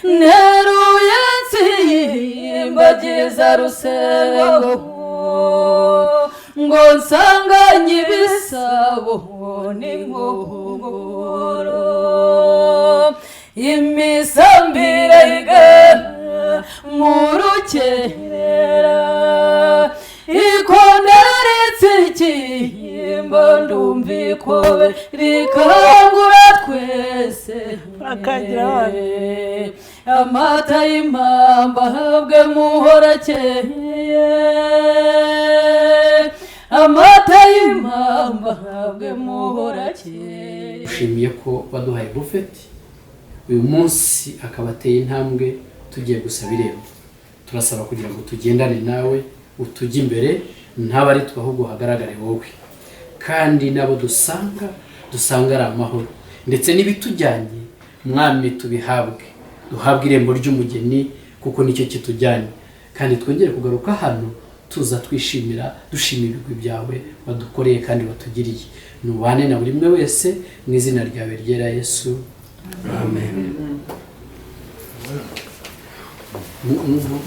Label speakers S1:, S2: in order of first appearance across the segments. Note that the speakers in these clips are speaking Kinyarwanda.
S1: neruye nsimbagiza rusengo ngo nsanganye ibisabo n'inkongoro imisambire igana mu rukerera ikonderetse ikiyimbo ndumva ikobe rikangura twese amata y'impamba ahabwe muhorakeye amata y'impamba ahabwe muhorakeye.
S2: Ushimiye ko baduhaye bufeti uyu munsi akaba ateye intambwe tugiye gusaba irembo. Turasaba kugira ngo tugendane nawe utujye imbere ntabari twahubwo hagaragare wowe kandi nabo dusanga ari amahoro ndetse n'ibitujyanye mwami tubihabwe duhabwe irembo ry'umugeni kuko nicyo kitujyanye kandi twongere kugaruka hano tuza twishimira dushimira ibigwi byawe wadukoreye kandi watugiriye. Nubane na buri umwe wese mu izina ryawe ryera Yesu, amen.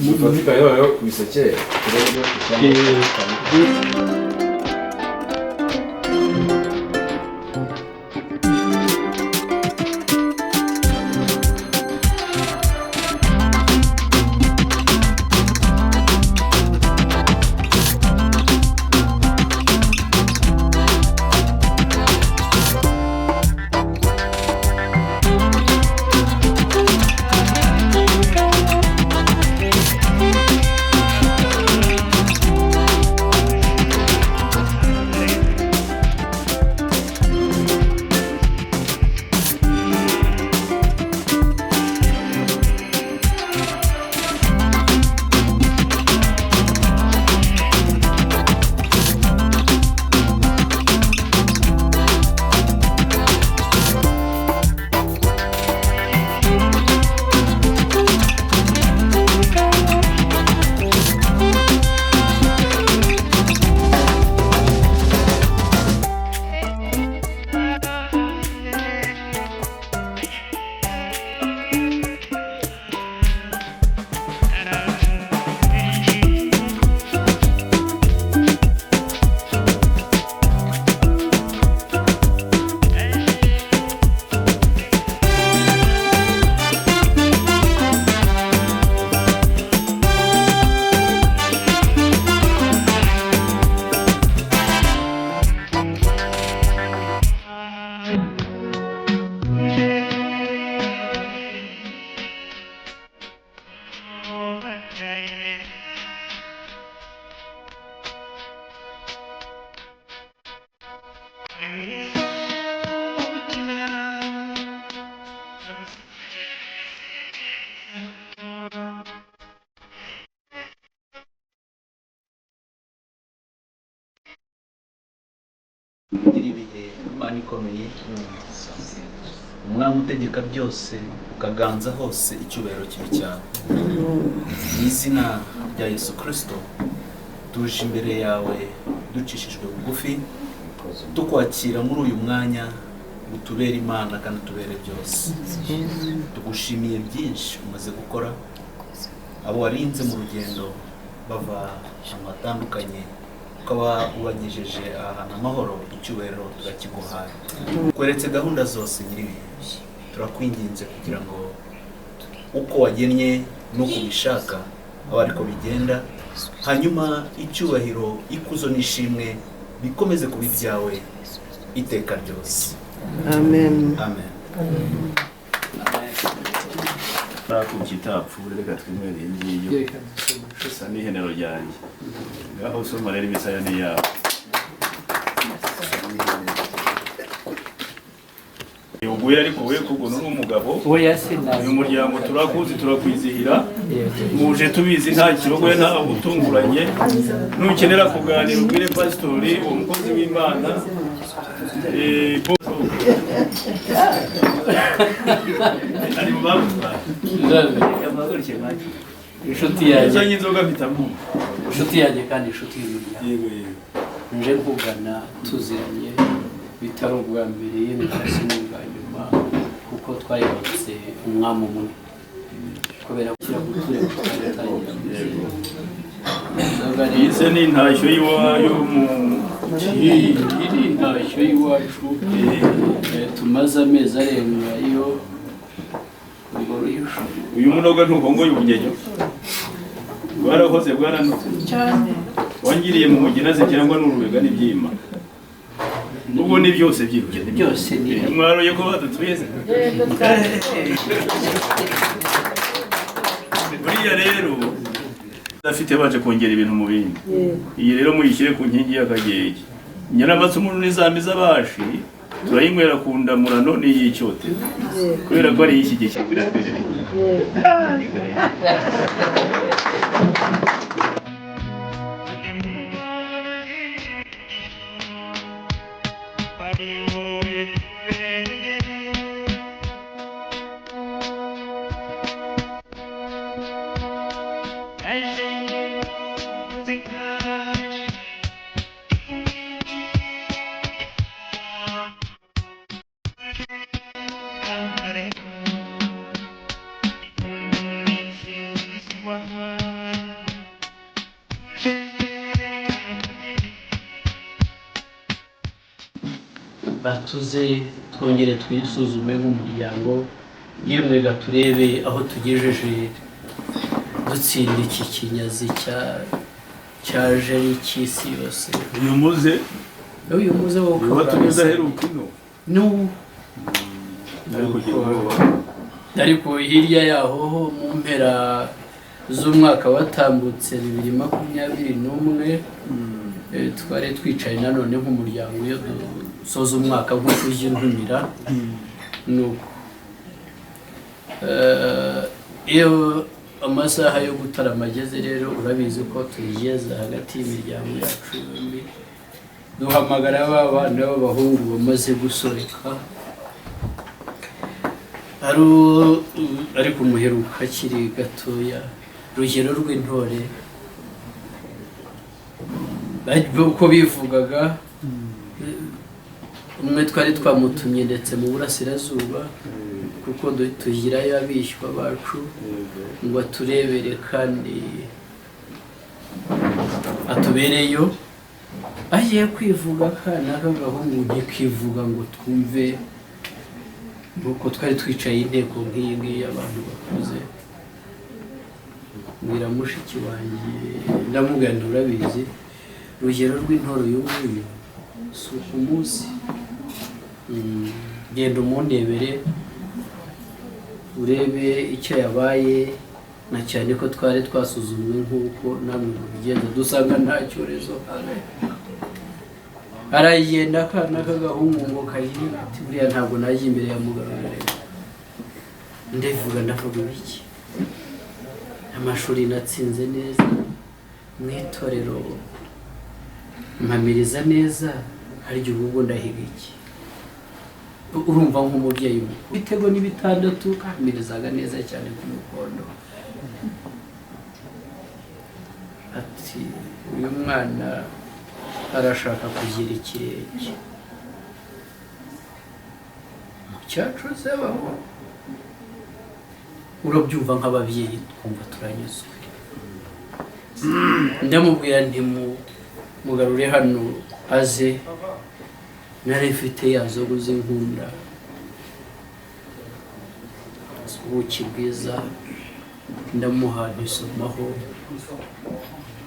S3: Mufatika yoyo kubiseke
S4: ibihe Imana ikomeye umwami utegeka byose ukaganza hose icyubahiro kibi cyane. Mu izina rya Yesu Kristo tuje imbere yawe ducishijwe bugufi tukwakira muri uyu mwanya utubere Imana kandi utubere byose. Tugushimiye byinshi umaze gukora, abo warinze mu rugendo bava amatandukanye ukaba ubagejeje ahantu amahoro, icyubahiro turakiguhaye. Kweretse gahunda zose nyiribihe, turakwinginze kugira ngo uko wagennye n'uko ubishaka aba ariko bigenda, hanyuma icyubahiro ikuzo n'ishimwe bikomeze kuba ibyawe iteka ryose.
S5: Amen.
S4: Amen.
S3: Kitapfu reka twimwere ingiyo gusa n'ihenero ryanjye ngaho usoma rero imisaya ni yawe uguye ariko we kuko nuri umugabo uyu muryango turakuzi turakwizihira muje tubizi nta kirogoye nta gutunguranye nukenera kuganira ubwire pastori umukozi w'Imana ari mubamba
S2: inshuti yanjye
S3: cyangwa inzoga bitamo
S2: inshuti yanjye kandi inshuti y'umuryango nje kugana tuziranye bitari ubwa mbere y'imikasi n'ubwa nyuma kuko twayobatse umwami umwe kubera gushyira ku turere tugatangira
S3: Ise ni intashyo y'iwayo mu
S2: iri intashyo y'iwacu tumaze amezi arenga iyo urwo ruhisho.
S3: uyu munoga ntukongoye ubugenge bwarahoze bwaranutse
S1: cyane
S3: wangiriye mu mugina se cyangwa n'urubega n'ibyima ubwo ni byose byibye
S2: byose ni
S3: mwaroye ko badatubeze buriya rero afite baje kongera ibintu mu bindi iyi rero muyishyire ku nkingi y'akagege nyarabatse umuntu n'izamiza abashi turayinywera ku ndamurano n'iyicyote kubera ko ari iy'ishyigikira biratwereka
S2: batuze twongere twisuzume nk'umuryango yemwe turebe aho tugejeje dutsinda iki kinyazi cyaje n'ikisi yose.
S3: uyu muze
S2: wo
S3: watumiza aheruka ino
S2: ariko hirya yaho mu mpera z'umwaka watambutse 2021 twari twicaye nanone nk'umuryango iyo dusoza umwaka nk'uko ujya nuko iyo amasaha yo gutarama ageze rero urabizi ko tuyigeza hagati y'imiryango yacu yombi duhamagara abana b'abahungu bamaze gusoreka ariko umuheruka akiri gatoya Rugero rw'Intore uko bivugaga umwe twari twamutumye ndetse mu burasirazuba kuko tugirayo abishywa bacu ngo aturebere kandi atubereyo agiye kwivuga akana k'agahungu ntikivuga ngo twumve nuko twari twicaye inteko nk'iyi ngiyi abantu bakuze mbwira mushiki wanjye ndamubwira nti urabizi Rugero rw'Intore uyu nguyu si umunsi genda umundebere urebe icyo yabaye na cyane ko twari twasuzumwe nk'uko namwe mubigenda dusanga nta cyorezo aragenda akana k'agahungu ngo kagira ati buriya ntabwo najya imbere ya muganga ndavuga iki amashuri natsinze neza mu itorero mpamiriza neza harya ubwo ndahiga iki urumva nk'umubyeyi mukuru ibitego ni 6 kamirizaga neza cyane ku mukondo ati uyu mwana arashaka kugira ikirenge mu cyacu z'abaho urabyumva nk'ababyeyi twumva turanyuzwe ndamubwira nti mugarure hano aze nari mfite yazo z'inkunda ubuki bwiza ndamuha ntisomaho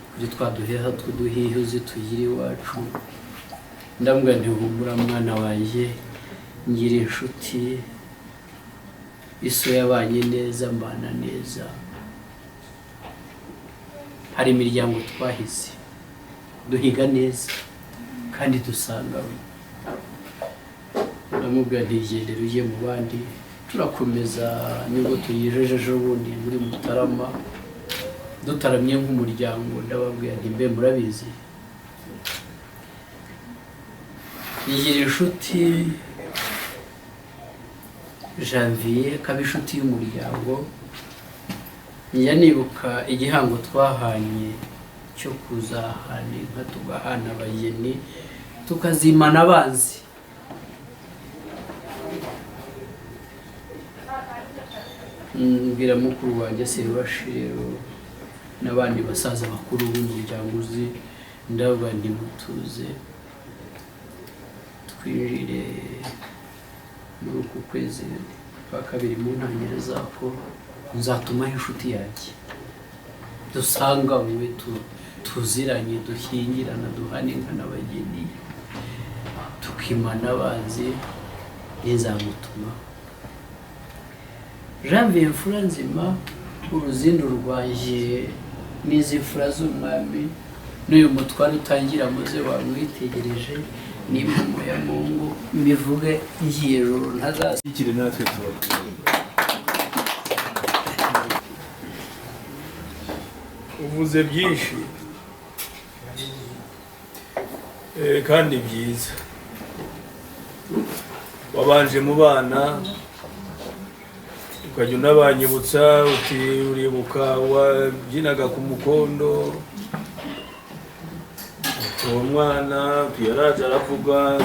S2: kuri twaduheha tw'uduhihuzi tugira iwacu ndambwira nti humura mwana wanjye ngira inshuti iso yabanye neza mbana neza hari imiryango twahize duhiga neza kandi dusanga ndamubwira ntigendere ujye mu bandi turakomeza nibwo tuyijejeje ubundi muri Mutarama dutaramye nk'umuryango ndababwira nti mbe murabizi yigira inshuti Janvier kaba inshuti y'umuryango njya nibuka igihango twahanye cyo kuzahana inka tugahana abageni tukazimana abanzi mbwira mukuru wanjye Sebashiro n'abandi basaza bakuru b'umuryango uzi ndavuga ndi mutuze twinjire muri uku kwezi kwa kabiri mu ntangiriro zako nzatumaho inshuti yanjye dusanganywe tuziranye dushyingirana duhane inka n'abageni tukimana abanzi nizamutuma Janvier Mfura Nzima uruzindo rwanjye n'izi mfura z'umwami n'uyu mutware utangira muze wamwitegereje n'impamo ya Mungu mbivuge ngiye joro
S3: ntazashyikire natwe tubabwire. Uvuze byinshi kandi byiza, wabanje mu bana ukajya unabanyibutsa uti uribuka wabyinaga ku mukondo, uwo mwana yaraje aravuga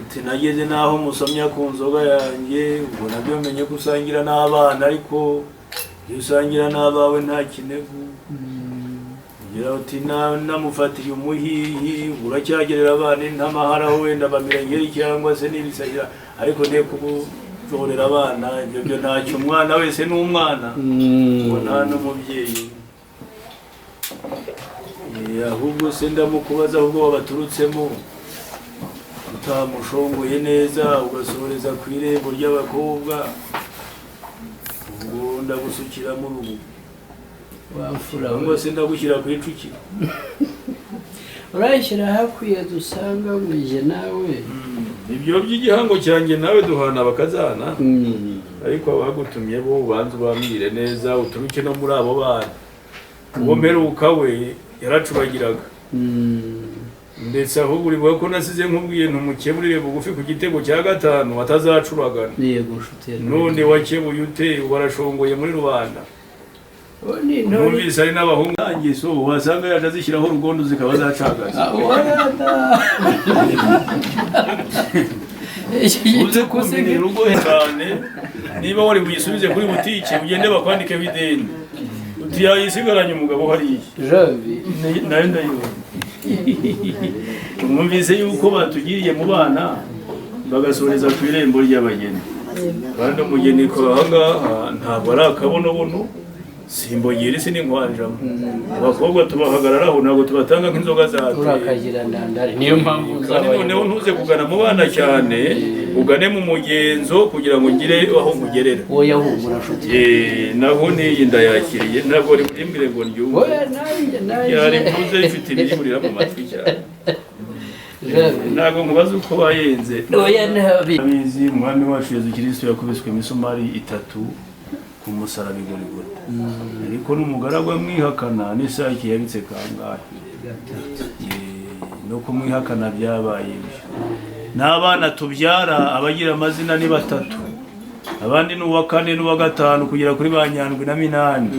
S3: uti nageze naho musomya ku nzoga yanjye, ubwo nabyo menye ko usangira n'abana, ariko iyo usangira n'abawe nta kinegu. Ugira uti namufatiye umuhihi uracyagerera abana ntamahara wenda bamirengeri cyangwa se n'ibisahira, ariko ne kubutorera abana ibyo ntacyo, umwana wese n'umwana ngo nta n'umubyeyi. Ahubwo se ndamukubaza ahubwo wabaturutsemo utamushongoye neza ugasoreza ku irembo ry'abakobwa, ubwo ndagusukira mu rugo
S2: wamfura
S3: ngo se ndagushyira ku icukiro
S2: urayishyira hakwiye dusanga mwije nawe.
S3: Ibyo by'igihango cyanjye nawe duhana bakazana, ariko abagutumye bo ubanza ubambwire neza uturuke no muri abo bana. Uwo mperuka we yaracuragiraga ndetse ahubwo uribuka ko nasize nkubwiye ntumukeburire bugufi ku gitego cya 5 atazacuragana. None wakebuye ute barashongoye muri rubanda? Numvise ari n'abahungu nanjye so wasanga yaje azishyiraho urugondo zikaba zacagaza. Uze kuzinira urugo cyane, niba wari buyisubize kuri butike ugende bakwandike bideni uti yayisigaranye umugabo hariya nayo ndayibona. Mwumvise yuko batugiriye mu bana bagasoreza ku irembo ry'abageni, kandi umugeni ko ahangaha ntabwo ari akabonobono, simbogera isi n'inkwajamo. Abakobwa tubahagararaho ntabwo tubatanga nk'inzoga za
S2: turakagira ndandare, niyo mpamvu
S3: noneho ntuze kugana mu bana cyane, ugane mu mugenzo kugira ngo ngire aho nkugerera.
S2: Oya humura nshuti
S3: naho niyi ndayakiriye, ntabwo uri burimbire ngo ndyumve.
S2: Oya naje
S3: yari mvuze ifite ibiribulira mu matwi cyane. Ntabwo nkubaza uko bayenze.
S2: Oya
S3: nabizi umwami wacu Yesu Kristo yakubiswe imisumari 3 ku musaraba igorigori, ariko n'umugaragu amwihakana n'isaki yabitse kangahe, no kumwihakana byabaye ibyo. N'abana tubyara abagira amazina ni 3, abandi ni uwa 4 n'uwa 5 kugera kuri ba Nyandwi na Minani,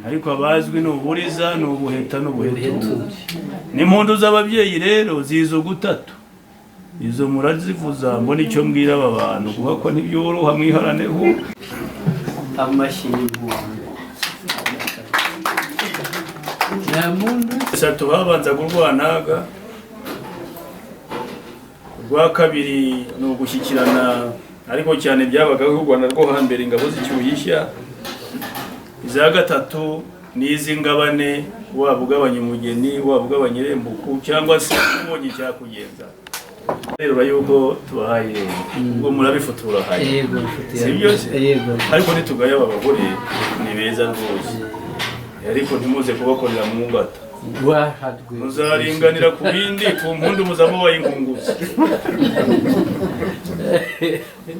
S3: ariko abazwi ni Uburiza n'Ubuheta n'Ubuheto. N'impundu z'ababyeyi rero zizo 3 izo murazivuza, mbona icyo mbwira aba bantu kuko ko ntibyoroha mwiharaneho
S2: amashyigo na mundu
S3: esatu babanza kurwanaga. Urwa kabiri ni ugushyikirana, ariko cyane byabagaho u Rwanda rwo hambere ingabo z'icyuhishya. Iza 3 ni iz'ingabane, waba ugabanya umugeni waba ugabanya irembuku cyangwa se ubonye cyakugenza. Rero yuko tubahaye ubwo murabifutura haye.
S2: Yego nshuti
S3: si byose?
S2: Yego.
S3: Ariko nitugaya abagore ni beza rwose, ariko ntimuze kubakorera mu ngata. Muzaringanira ku bindi, ku mpundu muzamo bayingunguza.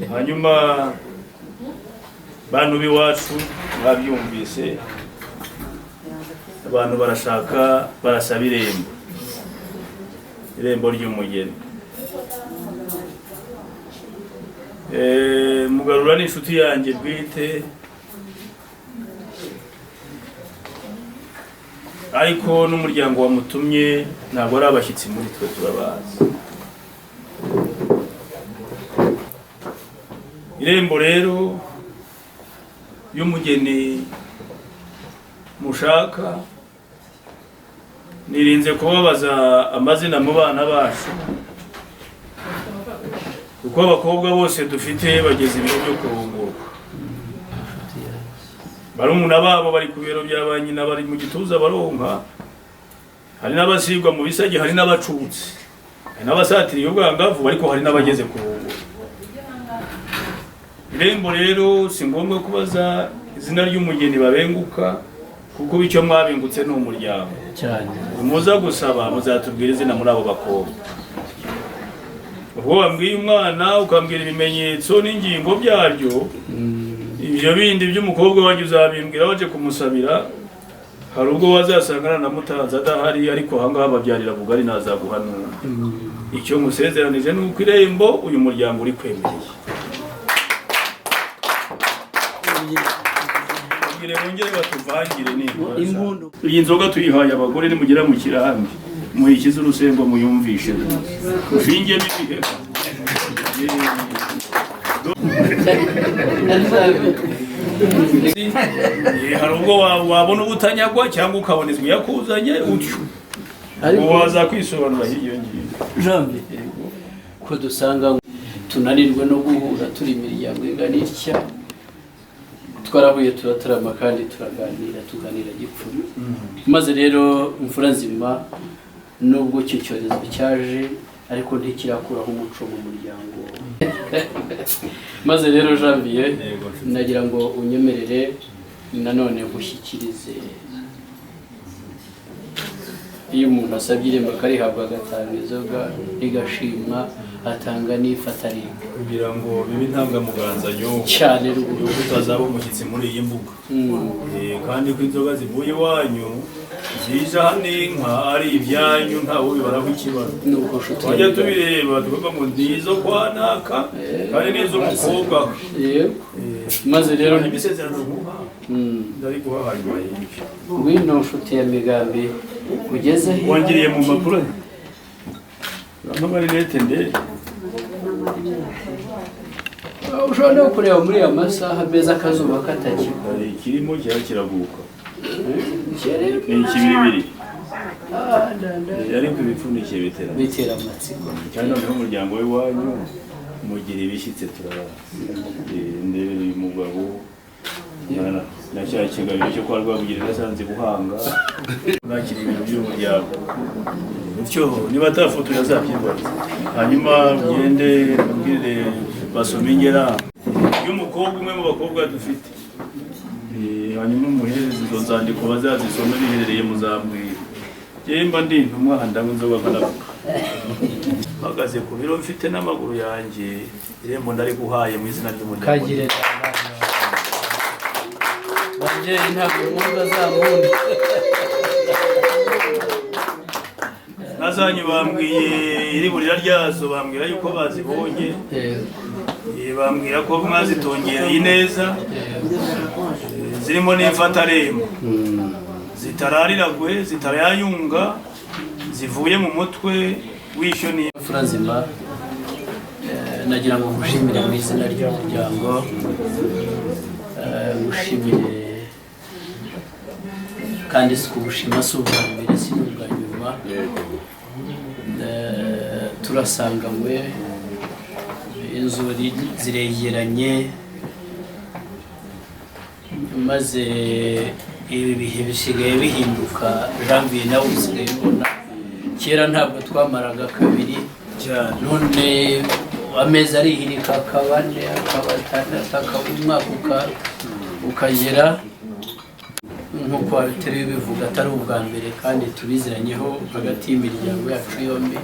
S3: Hanyuma bantu biwacu babyumvise, abantu barasaba irembo ry'umugeni. Mugarura ni inshuti yanjye bwite, ariko n'umuryango wamutumye ntabwo ari abashyitsi muri twe turabazi. irembo rero y'umugeni mushaka, nirinze kubabaza amazina mu bana bacu kuko abakobwa bose dufite bageze ibiro byo kurongorwa. Barumuna babo bari ku biro bya ba nyina, bari mu gituza baronka, hari n'abasigwa mu bisage, hari n'abacutse, hari n'abasatiriye ubwangavu, ariko hari n'abageze kurongorwa. Irembo rero si ngombwa kubaza izina ry'umugeni babenguka kuko icyo mwabengutse ni umuryango
S2: cyane.
S3: Muza gusaba muzatubwira izina muri abo bakobwa. Ubwo wambwiye umwana ukambwira ibimenyetso n'ingingo byaryo, ibyo bindi by'umukobwa wanjye uzabimbwira waje kumusabira. Hari ubwo wazasangana na mutanzi adahari, ariko ahangaha babyarira bugari nazaguhanura. Icyo musezeranije ni uko irembo uyu muryango uri kwemereye. Ngire batuvangire n'impundu. Iyi nzoga tuyihaye abagore nimugera mu kirambi, muyikize urusembo muyumvishe. Ushinge n'ibihe. Hari ubwo wabona ubutanyagwa cyangwa ukabonezwa yakuzanye utyo. Ariko waza kwisobanura hiyo ngiyo.
S2: Jambe ko dusanga tunanirwe no guhura turi imiryango ingana itya, twarahuye turatarama kandi tuganira gipfura. Maze rero imfura nzima, nubwo icyo cyorezo cyaje ariko ntikirakuraho umuco mu muryango. Maze rero Janvier, nagira ngo unyemerere nanone gushyikirize, iyo umuntu asabye irembo akarihabwa agatanga inzoga rigashimwa, atanga n'ifatarika
S3: kugira ngo bibe intangamuganzanyo
S2: cyane ruguru
S3: utazaba umushyitsi muri iyi mbuga. Kandi ko inzoga zivuye iwanyu zije hano inka ari ibyanyu ntawe ubibaraho ikibazo. Twajya tubireba tuvuga ngo ndizo kwa naka kandi nizo umukobwa.
S2: Maze rero
S3: imisezerano nkuha ndari guhahaye ibyo.
S2: Ngwino nshuti ya Migambi ugeze he?
S3: Wangiriye mu mpapuro n'amarinete nde
S2: ushobora no kureba muri aya masaha meza akazuba katakirwa.
S3: Kirimo kiraguka ni ikibiribiri ariko ibipfundikiye bitera
S2: amatsiko.
S3: Cyane noneho umuryango w'iwanyu mugira ibishyitse turara ndebe uyu mugabo na cya kigabiro cyo kwa Rwabugiri nasanze Buhanga nakiri ibintu by'umuryango. Bityo niba atafoto yazabyibona, hanyuma ugende mbwire basome ingera y'umukobwa umwe mu bakobwa dufite, hanyuma umuhereza izo nzandiko bazazisome biherereye muzambwira. Mba ndi intumwa ndanywa inzoga nkanavuga, mpagaze ku biro mfite n'amaguru yanjye, irembo ndari guhaye mu izina ry'umuryango.
S2: Babyeyi ntabwo mwumva zamunda.
S3: Nazanyu bambwiye iriburira ryazo, bambwira yuko bazibonye, bambwira ko mwazitongereye ineza, zirimo n'ifatarembo, zitarariragwe, zitarayunga, zivuye mu mutwe w'ishyo ni
S2: imfura nzima. Nagira ngo ngushimire mu izina ry'umuryango, ngushimire kandi si kugushima si ubwa mbere si n'ubwa nyuma. Turasanganywe, inzuri ziregeranye, maze ibi bihe bisigaye bihinduka. Janvier nawe usigaye ubona, kera ntabwo twamaraga kabiri, none amezi arihirika, akaba ane, akaba atandatu, akaba umwaka ukagera. Nk'uko abitari bivuga atari ubwa mbere kandi tubiziranyeho hagati y'imiryango yacu yombi.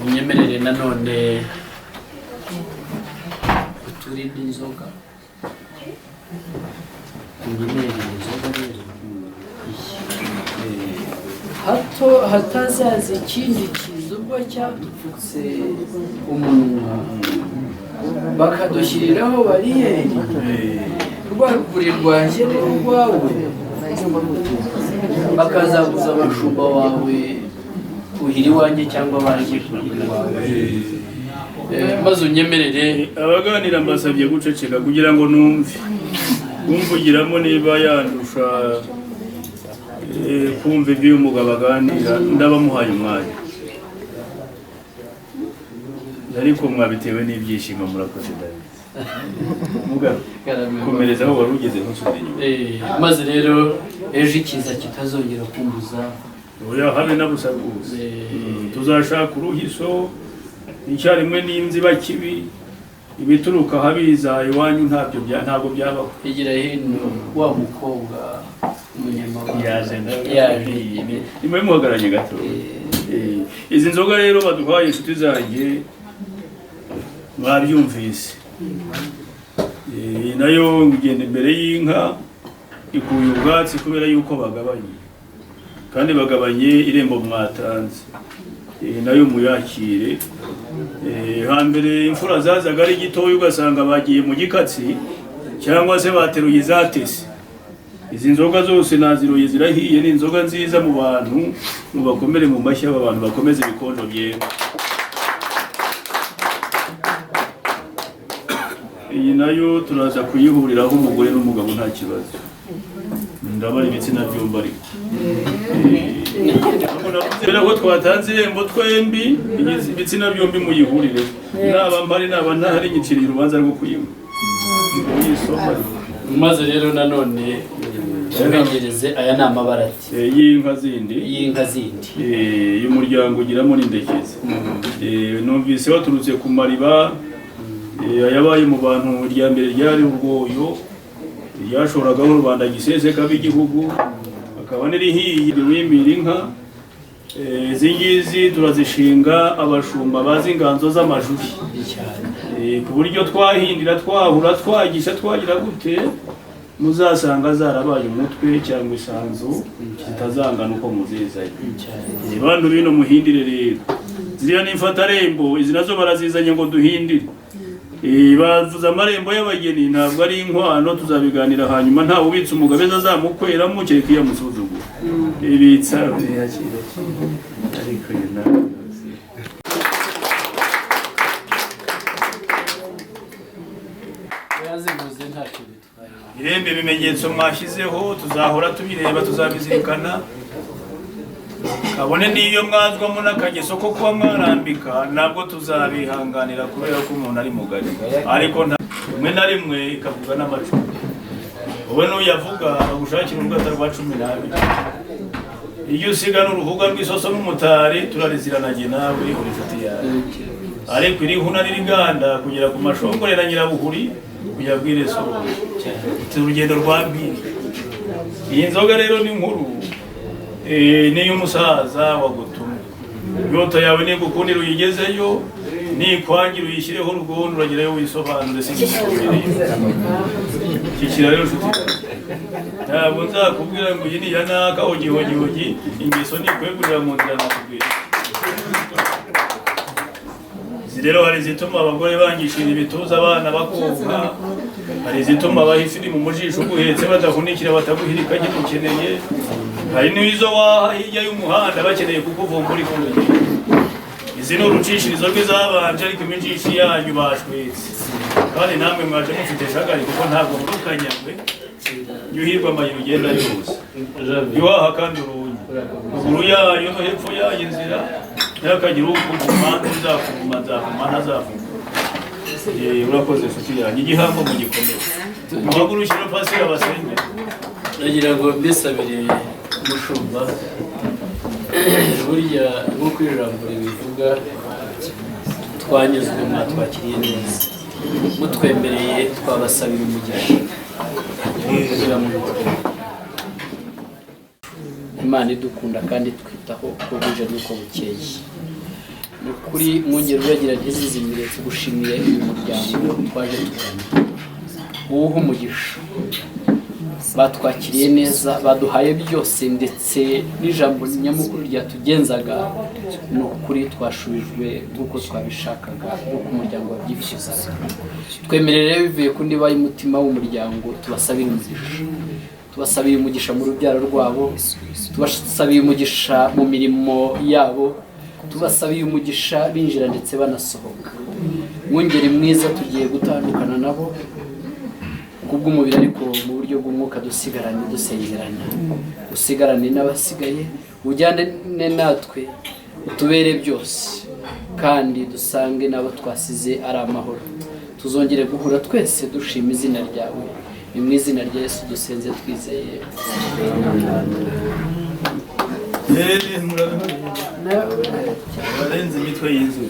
S2: Unyemerere nanone uturinde inzoga. Unyemerere inzoga rero hato hatazaza ikindi kizubwo cyadupfutse umunwa bakadushyiriraho bariyeri. Rwa ruguri rwanjye n'urwawe bakazaguza abashumba wawe uhira iwanjye cyangwa baje kuhira iwawe, maze unyemerere.
S3: Abaganira mbasabye guceceka kugira ngo numve umvugiramo niba yandusha kumva ibyo uyu mugabo aganira, ndabamuhaye umwanya, ariko mwabitewe n'ibyishimo. Murakoze David. Mugabo komereza aho wari ugeze ntusubire inyuma.
S2: Maze rero ejo ikiza kitazongera kumbuza.
S3: Oya habe nabusa rwose. Tuzashaka uruhiso icyarimwe n'inziba kibi, ibituruka habiza iwanyu ntabwo byabaho.
S2: Igira hino wa mukobwa umunyamabanga
S3: yaje nimwe muhagaranye gato. Izi nzoga rero baduhaye inshuti zanjye mwabyumvise, nayo ngenda imbere y'inka ikuye ubwatsi kubera yuko bagabanye, kandi bagabanye irembo mwatanze, nayo muyakire. Hambere imfura zazaga ari gitoya ugasanga bagiye mu gikatsi cyangwa se bateruye izatese. Izi nzoga zose naziroye zirahiye, ni inzoga nziza mu bantu, mubakomere mu mashyi abantu bakomeze ibikonjo byera. Iyi nayo turaza kuyihuriraho umugore n'umugabo nta kibazo, ndabara ibitsina byombi ariko kubera ko twatanze irembo twembi, ibitsina byombi muyihurire, naba mpari naba ntahari nyiciriye urubanza rwo kuyinywa.
S2: Maze rero nanone tubengereze aya ni amabarati
S3: y'inka zindi y'umuryango ugiramo n'indekezi. Numvise waturutse ku mariba yabaye mu bantu irya mbere ryari urwoyo, ryashoragaho rubanda giseseka b'igihugu, akaba n'irihiye wimira inka. Izi ngizi turazishinga abashumba bazi inganzo z'amajuri, ku buryo twahindira twahura twagisha twagira gute muzasanga zarabaye umutwe cyangwa isanzu zitazangana uko muzizaye. Bantu bino muhindire rero, ziriya n'imfatarembo izi nazo barazizanye ngo duhindire. Bavuze amarembo y'abageni ntabwo ari inkwano, tuzabiganira hanyuma. Ntawe ubitse umugabe azamukweramo kereka iyo amusuzugura. Ibitsa ariko irembe ibimenyetso mwashyizeho tuzahora tubireba, tuzabizirikana. Kabone n'iyo mwazwamo n'akageso ko kuba mwarambika, ntabwo tuzabihanganira kubera ko umuntu ari mugari, ariko rimwe na rimwe ikavuga n'amacumu. Wowe n'uyavuga agushakira urwata rwa 12. Iyo usigana uruhuga rw'isoso n'umutari turariziranaje nawe uri inshuti yawe, ariko iri huna n'iriganda kugera ku mashongore na nyirabuhuri kuyabwire so urugendo rwa mbiri. Iyi nzoga rero ni nkuru, niyo umusaza wagutumye. Inyota yawe nigukundira uyigezeyo, nikwangira uyishyireho urwondo uragerayo wisobanure singisobereye. Kikira rero nshuti, ntabwo nzakubwira ngo iyi ni iya naka hogi ingeso nikwegurira mu nzira nakubwira. Izi rero hari izituma abagore bangishira ibituza abana bakonka, hari izituma abahifiri mu mujisho uguhetse badahunikira bataguhirika gimukeneye, hari n'izo waha hirya y'umuhanda bakeneye kukuvumbura ikuye. Izi ni urucishirizo rw'izabanje, ariko iminjishi yanyu bashwetse, kandi namwe mwaje mufite shagari kuko ntabwo murukanyagwe. Yuhirwa amayira ugenda yose, yuhaha kandi urunye ruguru yayo no hepfo yayo inzira, ntihakagira ukuvuma uzakuvuma ntazavuma. Urakoze nshuti yanjye, igihango mu gikomeye muhagurukire pasire abasenge.
S2: nagira ngo mbisabire umushumba, burya nk'uko ijambo ribivuga, twanyuzwe mwatwakiriye neza, mutwemereye twabasabira umugisha kugira ngo Imana idukunda kandi twitaho uko buje n'uko bukeye. Ni ukuri mwongere uragira ntizizimire, tugushimiye uyu muryango twaje tugana, uwuha umugisha. Batwakiriye neza, baduhaye byose, ndetse n'ijambo nyamukuru ryatugenzaga ni ukuri twashubijwe nk'uko twabishakaga, nk'uko umuryango wabyifuzaga. Twemerere bivuye ku ndiba y'umutima w'umuryango, tubasabire umugisha, tubasabiye umugisha mu rubyaro rwabo, tubasabiye umugisha mu mirimo yabo, tubasabiye umugisha binjira ndetse banasohoka. Mwungeri mwiza tugiye gutandukana nabo kubw'umubiri ariko mu buryo bw'umwuka dusigarane dusengerana, usigarane n'abasigaye, ujyane natwe utubere byose kandi dusange n'abo twasize ari amahoro. Tuzongere guhura twese dushima izina ryawe, ni mu izina rya Yesu dusenze twizeye.
S3: murarenze imitwe y'inzu.